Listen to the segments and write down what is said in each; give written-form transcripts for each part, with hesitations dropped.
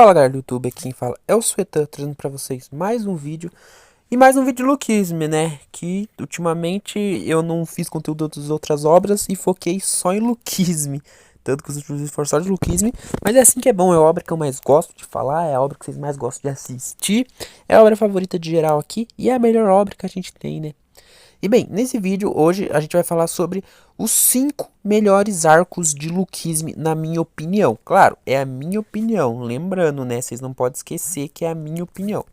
Fala galera do YouTube, aqui quem fala é o Suetan, trazendo pra vocês mais um vídeo. E mais um vídeo de Luquisme, né? Que ultimamente eu não fiz conteúdo das outras obras e foquei só em Luquisme. Tanto que os últimos vídeos foram só de Luquisme. Mas é assim que é bom, é a obra que eu mais gosto de falar, é a obra que vocês mais gostam de assistir. É a obra favorita de geral aqui e é a melhor obra que a gente tem, né? E bem, nesse vídeo hoje a gente vai falar sobre os 5 melhores arcos de Luquisme, na minha opinião. Claro, é a minha opinião, lembrando, né? Vocês não podem esquecer que é a minha opinião.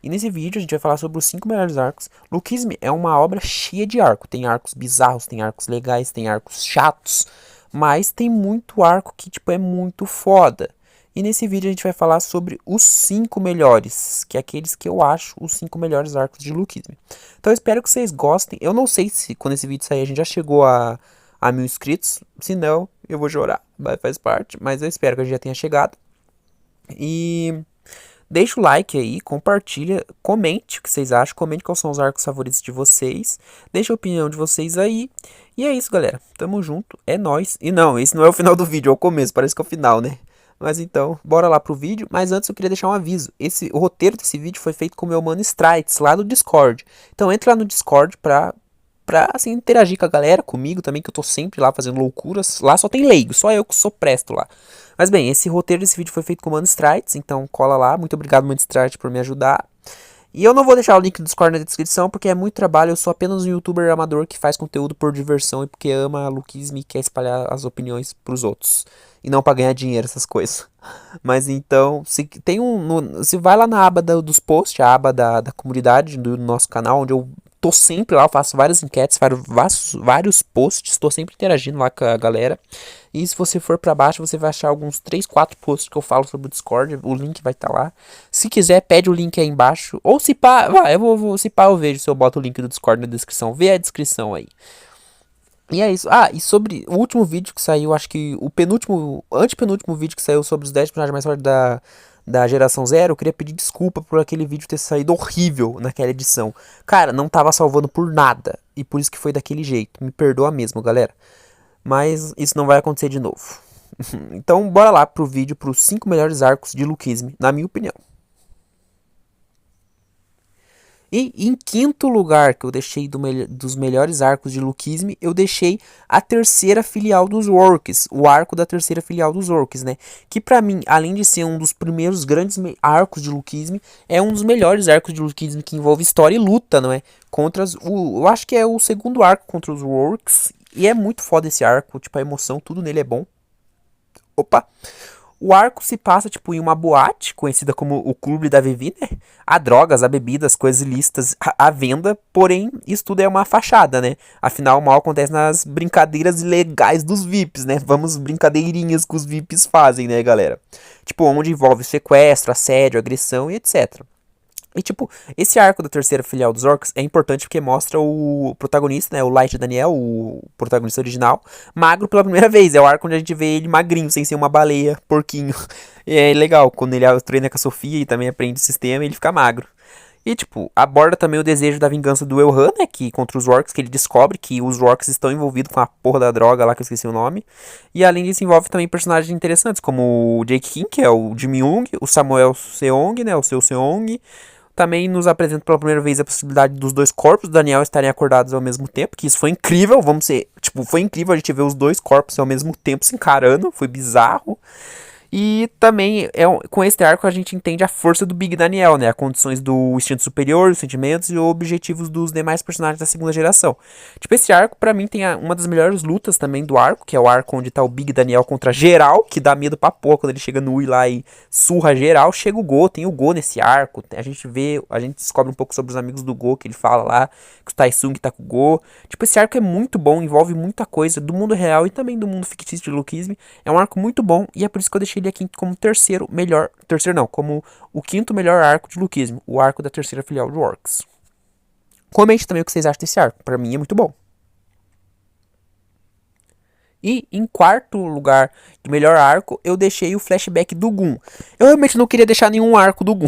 E nesse vídeo a gente vai falar sobre os 5 melhores arcos. Luquisme é uma obra cheia de arco. Tem arcos bizarros, tem arcos legais, tem arcos chatos. Mas tem muito arco que, tipo, é muito foda. E nesse vídeo a gente vai falar sobre os 5 melhores, que é aqueles que eu acho os 5 melhores arcos de Luquisme. Então eu espero que vocês gostem. Eu não sei se quando esse vídeo sair a gente já chegou a 1000 inscritos. Se não, eu vou chorar, faz parte. Mas eu espero que a gente já tenha chegado. E deixa o like aí, compartilha, comente o que vocês acham, comente quais são os arcos favoritos de vocês. Deixa a opinião de vocês aí. E é isso, galera. Tamo junto, é nóis. E não, esse não é o final do vídeo, é o começo, parece que é o final, né? Mas então, bora lá pro vídeo. Mas antes eu queria deixar um aviso. O roteiro desse vídeo foi feito com o meu mano Strites, lá do Discord. Então entra lá no Discord pra assim, interagir com a galera, comigo também, que eu tô sempre lá fazendo loucuras. Lá só tem leigo, só eu que sou presto lá. Mas bem, esse roteiro desse vídeo foi feito com o mano Strites, então cola lá. Muito obrigado, mano Strites, por me ajudar. E eu não vou deixar o link do Discord na descrição, porque é muito trabalho. Eu sou apenas um youtuber amador que faz conteúdo por diversão e porque ama Luquisme e quer espalhar as opiniões pros outros. E não pra ganhar dinheiro, essas coisas. Mas então, se vai lá na aba dos posts, a aba da comunidade do nosso canal, onde eu tô sempre lá, eu faço várias enquetes, vários posts, tô sempre interagindo lá com a galera. E se você for pra baixo, você vai achar alguns 3, 4 posts que eu falo sobre o Discord, o link vai estar lá. Se quiser, pede o link aí embaixo, ou se pá, se pá eu vejo se eu boto o link do Discord na descrição, vê a descrição aí. E é isso. Ah, e sobre o último vídeo que saiu, acho que o antepenúltimo vídeo que saiu sobre os 10 personagens mais fortes da geração zero, eu queria pedir desculpa por aquele vídeo ter saído horrível naquela edição. Cara, não tava salvando por nada. E por isso que foi daquele jeito. Me perdoa mesmo, galera. Mas isso não vai acontecer de novo. Então, bora lá pro vídeo, pros 5 melhores arcos de Luquisme, na minha opinião. E em quinto lugar, que eu deixei dos melhores arcos de Luquisme, eu deixei a terceira filial dos Orcs, o arco da terceira filial dos Orcs, né? Que pra mim, além de ser um dos primeiros grandes arcos de Luquisme, é um dos melhores arcos de Luquisme que envolve história e luta, não é? Eu acho que é o segundo arco contra os Orcs, e é muito foda esse arco, tipo, a emoção, tudo nele é bom. Opa! O arco se passa, tipo, em uma boate, conhecida como o Clube da Vivi, né? Há drogas, há bebidas, coisas ilícitas à venda, porém, isso tudo é uma fachada, né? Afinal, o mal acontece nas brincadeiras ilegais dos VIPs, né? Vamos brincadeirinhas que os VIPs fazem, né, galera? Tipo, onde envolve sequestro, assédio, agressão e etc. E, tipo, esse arco da terceira filial dos Orcs é importante porque mostra o protagonista, né, o Light Daniel, o protagonista original, magro pela primeira vez. É o arco onde a gente vê ele magrinho, sem ser uma baleia, porquinho. E é legal, quando ele treina com a Sofia e também aprende o sistema, ele fica magro. E, tipo, aborda também o desejo da vingança do Elhan, né, que, contra os Orcs, que ele descobre que os Orcs estão envolvidos com a porra da droga lá, que eu esqueci o nome. E, além disso, envolve também personagens interessantes, como o Jake King, que é o Jimmy Young, o Samuel Seong, né, o Seu Seong. Também nos apresenta pela primeira vez a possibilidade dos dois corpos do Daniel estarem acordados ao mesmo tempo, que isso foi incrível, foi incrível a gente ver os dois corpos ao mesmo tempo se encarando, foi bizarro. E também, com esse arco, a gente entende a força do Big Daniel, né? As condições do instinto superior, os sentimentos e os objetivos dos demais personagens da segunda geração. Tipo, esse arco, pra mim, tem uma das melhores lutas também do arco, que é o arco onde tá o Big Daniel contra geral, que dá medo pra porra quando ele chega no Ui lá e surra geral. Chega o Go, tem o Go nesse arco. A gente descobre um pouco sobre os amigos do Go, que ele fala lá, que o Taisung tá com o Go. Tipo, esse arco é muito bom, envolve muita coisa do mundo real e também do mundo fictício de Luquisme. É um arco muito bom e é por isso que eu deixei ele aqui como como o quinto melhor arco de Luquisme, o arco da terceira filial de Orcs. Comente também o que vocês acham desse arco, pra mim é muito bom. E em quarto lugar de melhor arco, eu deixei o flashback do Gun. Eu realmente não queria deixar nenhum arco do Gun.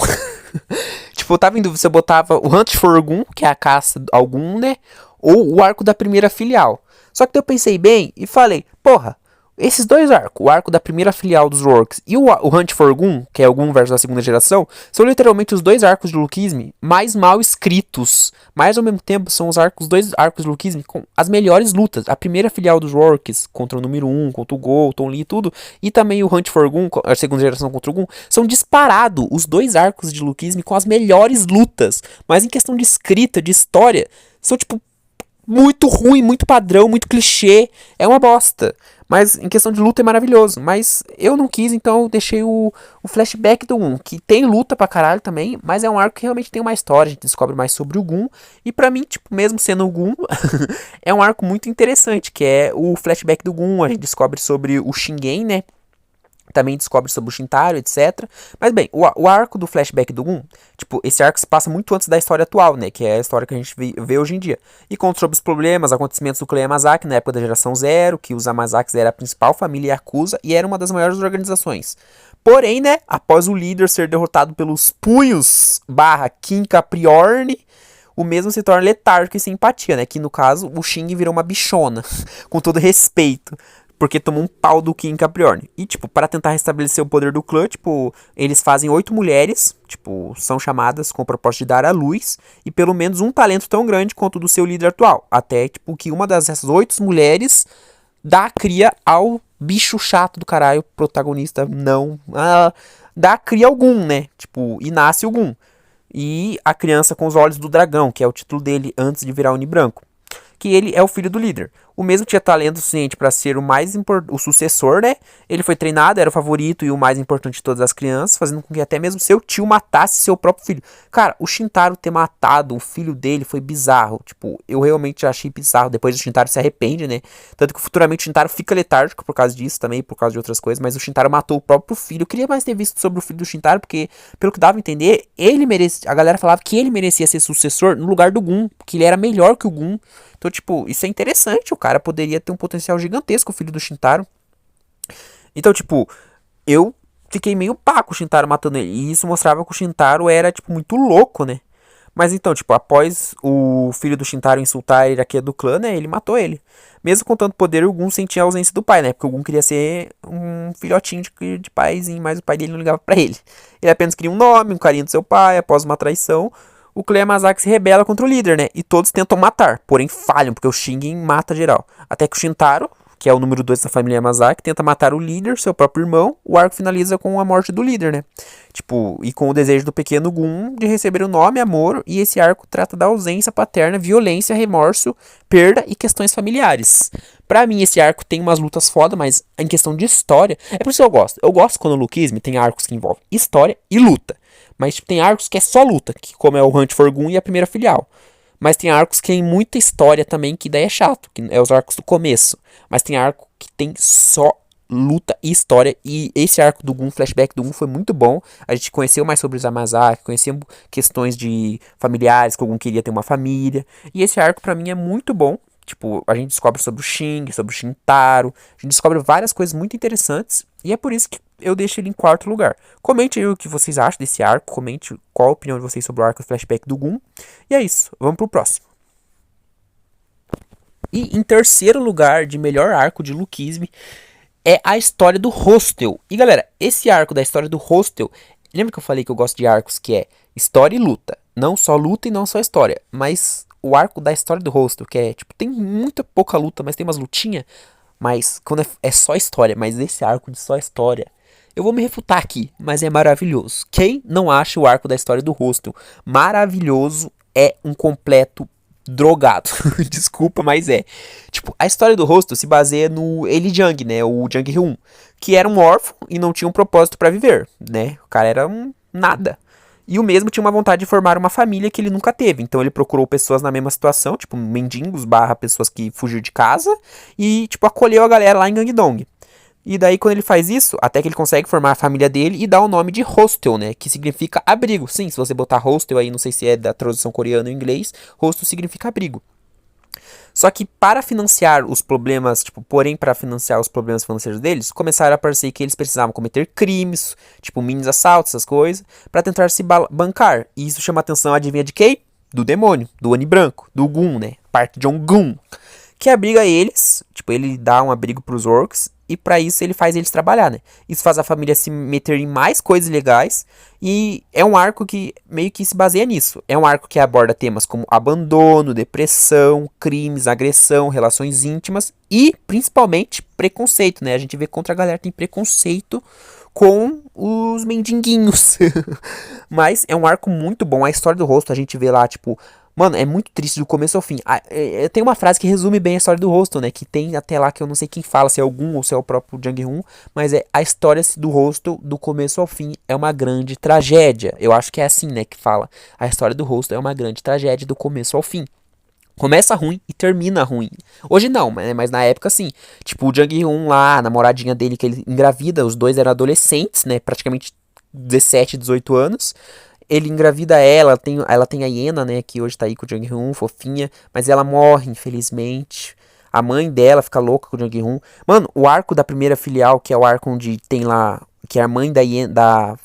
Tipo, eu tava em dúvida se eu botava o Hunt for Gun, que é a caça ao Gun, né? Ou o arco da primeira filial. Só que eu pensei bem e falei, porra, Esses dois arcos, o arco da primeira filial dos Orcs e o Hunt for Gun, que é o Gun versus a segunda geração, são literalmente os dois arcos de Lukeism mais mal escritos. Mas ao mesmo tempo são os dois arcos de Lukeism com as melhores lutas. A primeira filial dos Orcs contra o número 1, contra o Gol, Tom Lee e tudo. E também o Hunt for Gun, a segunda geração contra o Gun. São disparados os dois arcos de Lukeism com as melhores lutas. Mas em questão de escrita, de história, são tipo muito ruim, muito padrão, muito clichê. É uma bosta. Mas em questão de luta é maravilhoso. Mas eu não quis, então eu deixei o flashback do Gun, que tem luta pra caralho também, mas é um arco que realmente tem uma história, a gente descobre mais sobre o Gun. E pra mim, tipo, mesmo sendo o Gun, é um arco muito interessante, que é o flashback do Gun. A gente descobre sobre o Shingen, né? Também descobre sobre o Shintaro, etc. Mas bem, o arco do flashback do Gun, tipo, esse arco se passa muito antes da história atual, né? Que é a história que a gente vê hoje em dia. E conta sobre os problemas, acontecimentos do clã Yamazaki na época da geração Zero, que os Yamazakis era a principal família Yakuza e era uma das maiores organizações. Porém, né, após o líder ser derrotado pelos punhos / Kim Capriorn, o mesmo se torna letárgico e sem empatia, né? Que no caso, o Shing virou uma bichona, com todo respeito. Porque tomou um pau do King Capriorn. E, tipo, para tentar restabelecer o poder do clã, tipo, eles fazem 8 mulheres, tipo, são chamadas com o propósito de dar à luz, e pelo menos um talento tão grande quanto o do seu líder atual. Até, tipo, que uma dessas 8 mulheres dá cria ao bicho chato do caralho, protagonista não. Dá cria ao Gun, né? Tipo, e nasce o Gun. E a criança com os olhos do dragão, que é o título dele antes de virar Unibranco. Que ele é o filho do líder. O mesmo tinha talento suficiente para ser o sucessor, né? Ele foi treinado, era o favorito e o mais importante de todas as crianças, fazendo com que até mesmo seu tio matasse seu próprio filho. Cara, o Shintaro ter matado o filho dele foi bizarro. Tipo, eu realmente achei bizarro. Depois o Shintaro se arrepende, né? Tanto que futuramente o Shintaro fica letárgico por causa disso também, por causa de outras coisas. Mas o Shintaro matou o próprio filho. Eu queria mais ter visto sobre o filho do Shintaro, porque, pelo que dava a entender, ele merecia. A galera falava que ele merecia ser sucessor no lugar do Gun, que ele era melhor que o Gun. Então, tipo, isso é interessante. O cara poderia ter um potencial gigantesco, o filho do Shintaro. Então, tipo, eu fiquei meio pá com o Shintaro matando ele. E isso mostrava que o Shintaro era, tipo, muito louco, né? Mas então, tipo, após o filho do Shintaro insultar a hierarquia do clã, né? Ele matou ele. Mesmo com tanto poder, o Gun sentia a ausência do pai, né? Porque o Gun queria ser um filhotinho de paizinho, mas o pai dele não ligava pra ele. Ele apenas queria um nome, um carinho do seu pai. Após uma traição, o clã Yamazaki se rebela contra o líder, né? E todos tentam matar, porém falham, porque o Shingen mata geral. Até que o Shintaro, que é o número 2 da família Yamazaki, tenta matar o líder, seu próprio irmão. O arco finaliza com a morte do líder, né? Tipo, e com o desejo do pequeno Gun de receber o nome, amor. E esse arco trata da ausência paterna, violência, remorso, perda e questões familiares. Pra mim, esse arco tem umas lutas foda, mas em questão de história, é por isso que eu gosto. Eu gosto quando o Lukeism tem arcos que envolvem história e luta. Mas tipo, tem arcos que é só luta, que como é o Hunt for Gun e a primeira filial. Mas tem arcos que tem muita história também, que daí é chato, que é os arcos do começo. Mas tem arco que tem só luta e história. E esse arco do Gun, flashback do Gun, foi muito bom. A gente conheceu mais sobre os Yamazaki, conheceu questões de familiares, que o Gun queria ter uma família. E esse arco pra mim é muito bom. Tipo, a gente descobre sobre o Shing, sobre o Shintaro. A gente descobre várias coisas muito interessantes. E é por isso que eu deixo ele em quarto lugar. Comente aí o que vocês acham desse arco. Comente qual a opinião de vocês sobre o arco flashback do Gun. E é isso. Vamos pro próximo. E em terceiro lugar de melhor arco de Lukeism é a história do Hostel. E galera, esse arco da história do Hostel, lembra que eu falei que eu gosto de arcos que é história e luta? Não só luta e não só história, mas o arco da história do Hostel, que é, tipo, tem muita pouca luta, mas tem umas lutinhas, mas quando é só história, mas esse arco de só história, eu vou me refutar aqui, mas é maravilhoso. Quem não acha o arco da história do Hostel maravilhoso é um completo drogado. Desculpa, mas é. Tipo, a história do Hostel se baseia no Eli Jang, né? O Jang Hyun, que era um órfão e não tinha um propósito pra viver, né? O cara era um nada. E o mesmo tinha uma vontade de formar uma família que ele nunca teve. Então ele procurou pessoas na mesma situação, tipo mendigos / pessoas que fugiram de casa. E, tipo, acolheu a galera lá em Gangdong. E daí quando ele faz isso, até que ele consegue formar a família dele e dá o nome de Hostel, né? Que significa abrigo. Sim, se você botar Hostel aí, não sei se é da tradução coreana ou inglês, Hostel significa abrigo. Só que para financiar os problemas, tipo, porém para financiar os problemas financeiros deles, começaram a aparecer que eles precisavam cometer crimes, tipo mini assaltos, essas coisas, para tentar se bancar. E isso chama a atenção, adivinha de quem? Do demônio, do Oni Branco, do Gun, né? Park Jong-gun, que abriga eles, tipo, ele dá um abrigo pros orcs e pra isso ele faz eles trabalhar, né? Isso faz a família se meter em mais coisas legais e é um arco que meio que se baseia nisso. É um arco que aborda temas como abandono, depressão, crimes, agressão, relações íntimas e principalmente preconceito, né? A gente vê contra a galera que tem preconceito com os mendinguinhos. Mas é um arco muito bom. A história do rosto, a gente vê lá, tipo, mano, é muito triste do começo ao fim. Tem uma frase que resume bem a história do rosto, né? Que tem até lá que eu não sei quem fala, se é algum ou se é o próprio Jang-hoon. Mas é a história do rosto, do começo ao fim, é uma grande tragédia. Eu acho que é assim, né? Que fala. A história do rosto é uma grande tragédia do começo ao fim. Começa ruim e termina ruim. Hoje não, mas na época sim. Tipo, o Jang-hoon lá, a namoradinha dele que ele engravida, os dois eram adolescentes, né? Praticamente 17, 18 anos. Ele engravida ela tem a Yena, né, que hoje tá aí com o Jang-hoon, fofinha, mas ela morre, infelizmente. A mãe dela fica louca com o Jang-hoon. Mano, o arco da primeira filial, que é o arco onde tem lá, que é a mãe da Yena,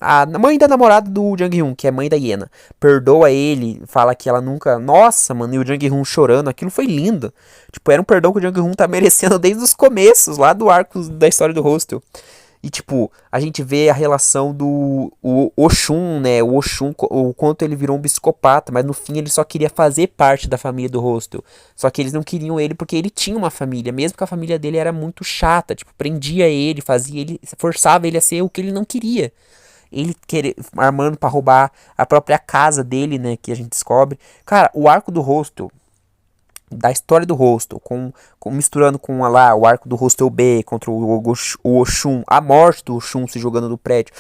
a mãe da namorada do Jang-hoon, que é mãe da Yena, perdoa ele, fala que ela nunca, nossa, mano, e o Jang-hoon chorando, aquilo foi lindo. Tipo, era um perdão que o Jang-hoon tá merecendo desde os começos, lá do arco da história do Hostel. E, tipo, a gente vê a relação do Oshun, né? O Oshun, o quanto ele virou um psicopata, mas no fim ele só queria fazer parte da família do Hostel. Só que eles não queriam ele porque ele tinha uma família, mesmo que a família dele era muito chata, tipo, prendia ele, fazia ele, forçava ele a ser o que ele não queria. Ele armando pra roubar a própria casa dele, né? Que a gente descobre. Cara, o arco do Hostel, da história do Hostel, misturando com lá o arco do Hostel B contra o Oshun, a morte do Oshun se jogando do prédio.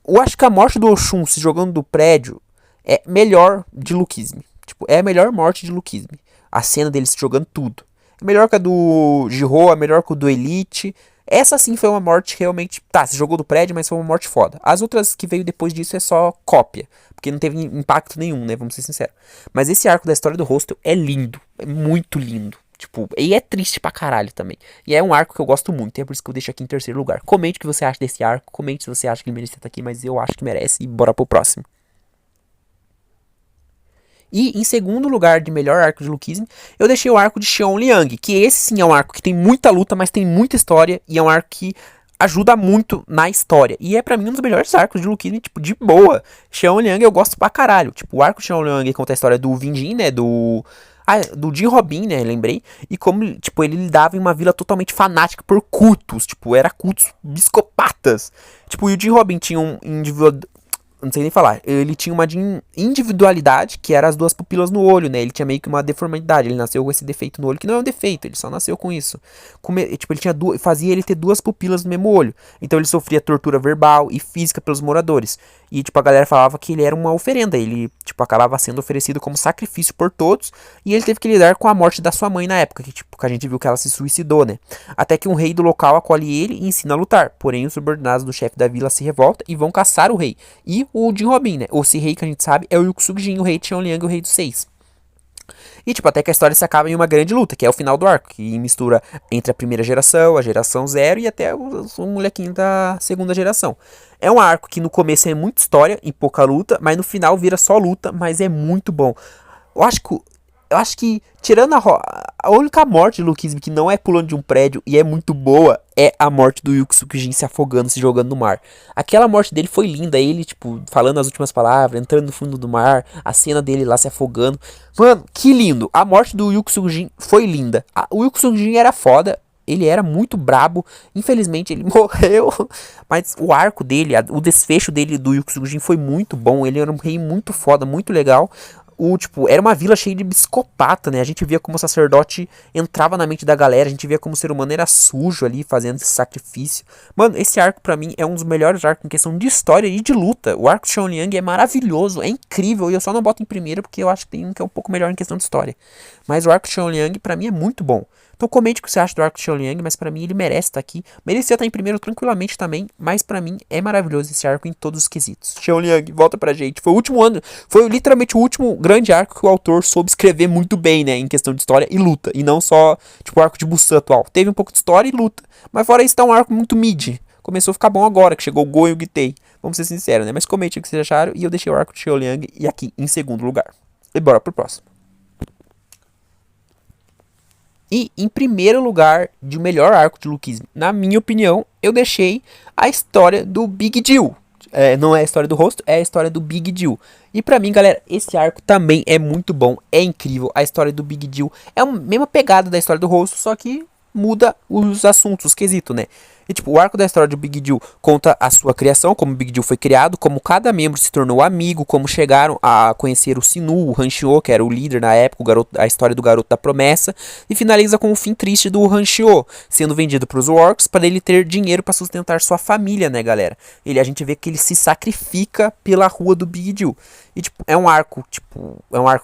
Eu acho que a morte do Oshun se jogando do prédio é melhor de Lukisme. Tipo, é a melhor morte de Lukisme. A cena dele se jogando tudo. É melhor que a do Jiro, é melhor que a do Elite. Essa sim foi uma morte realmente. Tá, se jogou do prédio, mas foi uma morte foda. As outras que veio depois disso é só cópia. Porque não teve impacto nenhum, né? Vamos ser sinceros. Mas esse arco da história do Hostel é lindo. É muito lindo. Tipo, e é triste pra caralho também. E é um arco que eu gosto muito. E é por isso que eu deixo aqui em terceiro lugar. Comente o que você acha desse arco. Comente se você acha que ele merecia estar aqui. Mas eu acho que merece. E bora pro próximo. E em segundo lugar de melhor arco de Lukism, eu deixei o arco de Xion Liang, que esse sim é um arco que tem muita luta, mas tem muita história, e é um arco que ajuda muito na história. E é pra mim um dos melhores arcos de Lukism, tipo, de boa. Xion Liang eu gosto pra caralho. Tipo, o arco de Xion Liang conta a história do Vinjin, né, do Jin Robin, né, lembrei. E como, tipo, ele lidava em uma vila totalmente fanática por cultos. Tipo, era cultos psicopatas. Tipo, e o Jin Robin tinha um indivíduo, não sei nem falar. Ele tinha uma individualidade, que era as duas pupilas no olho, né? Ele tinha meio que uma deformidade. Ele nasceu com esse defeito no olho, que não é um defeito, ele só nasceu com isso. Tipo, ele tinha fazia ele ter duas pupilas no mesmo olho. Então ele sofria tortura verbal e física pelos moradores. E, tipo, a galera falava que ele era uma oferenda. Ele, tipo, acabava sendo oferecido como sacrifício por todos. E ele teve que lidar com a morte da sua mãe na época, que, tipo, que a gente viu que ela se suicidou, né? Até que um rei do local acolhe ele e ensina a lutar. Porém, os subordinados do chefe da vila se revoltam e vão caçar o rei. E o Jin Robin, né? Esse rei que a gente sabe é o Yuksuk-jin, o rei de Xianliang, o rei dos seis. E, tipo, até que a história se acaba em uma grande luta, que é o final do arco, que mistura entre a primeira geração, a geração zero e até o molequinho da segunda geração. É um arco que no começo é muita história e pouca luta, mas no final vira só luta, mas é muito bom. Eu acho que eu acho que, tirando a única morte de Lukism que não é pulando de um prédio e é muito boa, é a morte do Yuksuk-jin se afogando, se jogando no mar. Aquela morte dele foi linda, ele, tipo, falando as últimas palavras, entrando no fundo do mar, a cena dele lá se afogando. Mano, que lindo! A morte do Yuksuk-jin foi linda. O Yuksuk-jin era foda, ele era muito brabo, infelizmente ele morreu, mas o arco dele, o desfecho dele do Yuksuk-jin foi muito bom, ele era um rei muito foda, muito legal. Tipo, era uma vila cheia de psicopata, né? A gente via como o sacerdote entrava na mente da galera, a gente via como o ser humano era sujo ali, fazendo esse sacrifício. Mano, esse arco pra mim é um dos melhores arcos em questão de história e de luta. O arco de Xianliang é maravilhoso, é incrível, e eu só não boto em primeiro porque eu acho que tem um que é um pouco melhor em questão de história. Mas o arco de Xianliang pra mim é muito bom. Então comente o que você acha do arco de Xianliang, mas pra mim ele merece estar aqui. Merecia estar em primeiro tranquilamente também, mas pra mim é maravilhoso esse arco em todos os quesitos. Xianliang, volta pra gente. Foi o último ano, foi literalmente o último grande arco que o autor soube escrever muito bem, né, em questão de história e luta, e não só, tipo, o arco de Busan atual. Teve um pouco de história e luta, mas fora isso tá um arco muito mid. Começou a ficar bom agora, que chegou o Go e o Gitei. Vamos ser sinceros, né, mas comente o que vocês acharam, e eu deixei o arco de Xianliang e aqui em segundo lugar. E bora pro próximo. E em primeiro lugar, de melhor arco de Luquismo, na minha opinião, eu deixei a história do Big Jill. Não é a história do rosto, é a história do Big Jill. E pra mim, galera, esse arco também é muito bom, é incrível. A história do Big Jill é a mesma pegada da história do rosto, só que muda os assuntos, os quesitos, né? E tipo, o arco da história do Big Jill conta a sua criação, como o Big Jill foi criado, como cada membro se tornou amigo, como chegaram a conhecer o Sinu, o Hanshio, que era o líder na época, o garoto, a história do garoto da promessa, e finaliza com o fim triste do Hanshio, sendo vendido para os orcs para ele ter dinheiro para sustentar sua família, né, galera? A gente vê que ele se sacrifica pela rua do Big Jill. E tipo, é um arco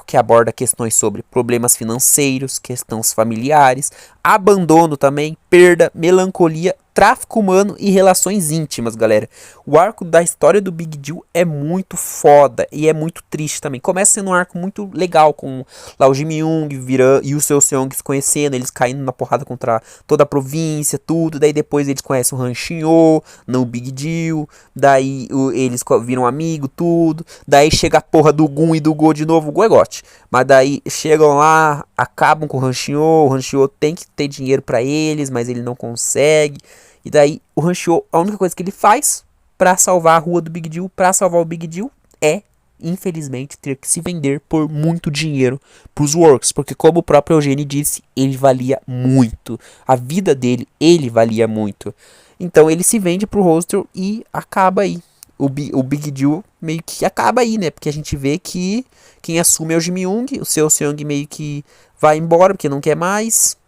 que aborda questões sobre problemas financeiros, questões familiares, abandono também, perda, melancolia, tráfico humano e relações íntimas, galera. O arco da história do Big Jill é muito foda e é muito triste também. Começa sendo um arco muito legal, com lá o Jimmy Young e o Seu Seong se conhecendo, eles caindo na porrada contra toda a província, tudo. Daí depois eles conhecem o Han Shin-Oh, no Big Jill. Daí eles viram amigo, tudo. Daí chega a porra do Gun e do Go de novo. O Go é gote. Mas daí chegam lá, acabam com o Han Shin-Oh. O Han Shin-Oh tem que ter dinheiro pra eles, mas ele não consegue. E daí o Hanshio, a única coisa que ele faz pra salvar a rua do Big Jill, pra salvar o Big Jill, é, infelizmente, ter que se vender por muito dinheiro pros orcs. Porque como o próprio Eugênio disse, ele valia muito. A vida dele, ele valia muito. Então ele se vende pro Hostel e acaba aí. O Big Jill meio que acaba aí, né? Porque a gente vê que quem assume é o Jimmy Young, o Seo Seong meio que vai embora porque não quer mais.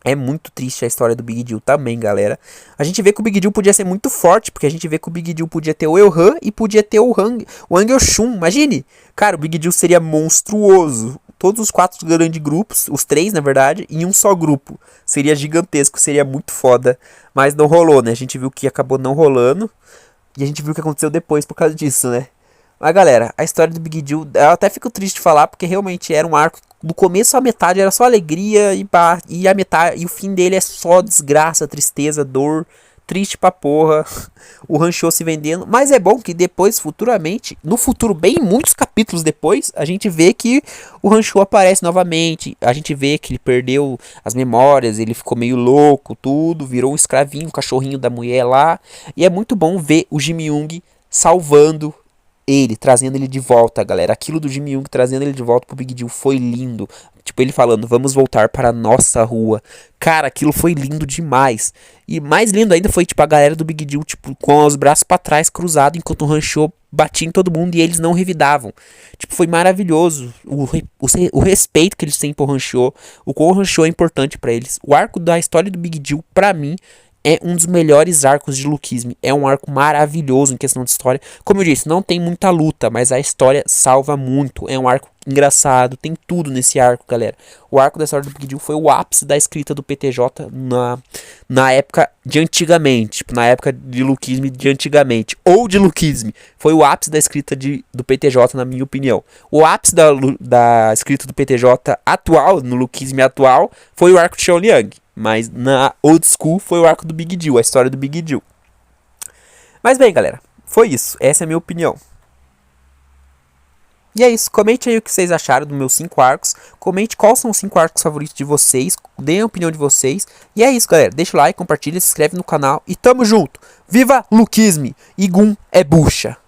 É muito triste a história do Big Jill também, galera. A gente vê que o Big Jill podia ser muito forte, porque a gente vê que o Big Jill podia ter o Elhan e podia ter o Hwang Yoshun. Imagine! Cara, o Big Jill seria monstruoso. Todos os 4 grandes grupos, os 3 na verdade, em um só grupo. Seria gigantesco, seria muito foda. Mas não rolou, né? A gente viu que acabou não rolando. E a gente viu o que aconteceu depois por causa disso, né? Mas galera, a história do Big Jill, eu até fico triste de falar, porque realmente era um arco, do começo à metade era só alegria, e a metade, e o fim dele é só desgraça, tristeza, dor, triste pra porra, o Hanshio se vendendo. Mas é bom que depois, futuramente, no futuro, bem muitos capítulos depois, a gente vê que o Hanshio aparece novamente, a gente vê que ele perdeu as memórias, ele ficou meio louco, tudo, virou um escravinho, um cachorrinho da mulher lá, e é muito bom ver o Jimmy Young salvando ele, trazendo ele de volta, galera. Aquilo do Jimmy Young trazendo ele de volta pro Big Jill foi lindo. Tipo, ele falando, vamos voltar para a nossa rua. Cara, aquilo foi lindo demais. E mais lindo ainda foi, tipo, a galera do Big Jill, tipo, com os braços para trás, cruzado, enquanto o Hanshio batia em todo mundo e eles não revidavam. Tipo, foi maravilhoso. O respeito que eles têm por Hanshio, o quão o Hanshio é importante para eles. O arco da história do Big Jill, pra mim, é um dos melhores arcos de Luquisme. É um arco maravilhoso em questão de história. Como eu disse, não tem muita luta, mas a história salva muito. É um arco engraçado, tem tudo nesse arco, galera. O arco da história do Big Jill foi o ápice da escrita do PTJ na época de antigamente. Tipo, na época de Luquisme de antigamente. Ou de Luquisme. Foi o ápice da escrita do PTJ, na minha opinião. O ápice da escrita do PTJ atual, no Luquisme atual, foi o arco de Xiaoliang. Mas na old school foi o arco do Big Jill, a história do Big Jill. Mas bem, galera, foi isso. Essa é a minha opinião. E é isso. Comente aí o que vocês acharam dos meus 5 arcos. Comente quais são os 5 arcos favoritos de vocês. Deem a opinião de vocês. E é isso, galera. Deixa o like, compartilha, se inscreve no canal. E tamo junto. Viva Luquisme! E Gun é bucha.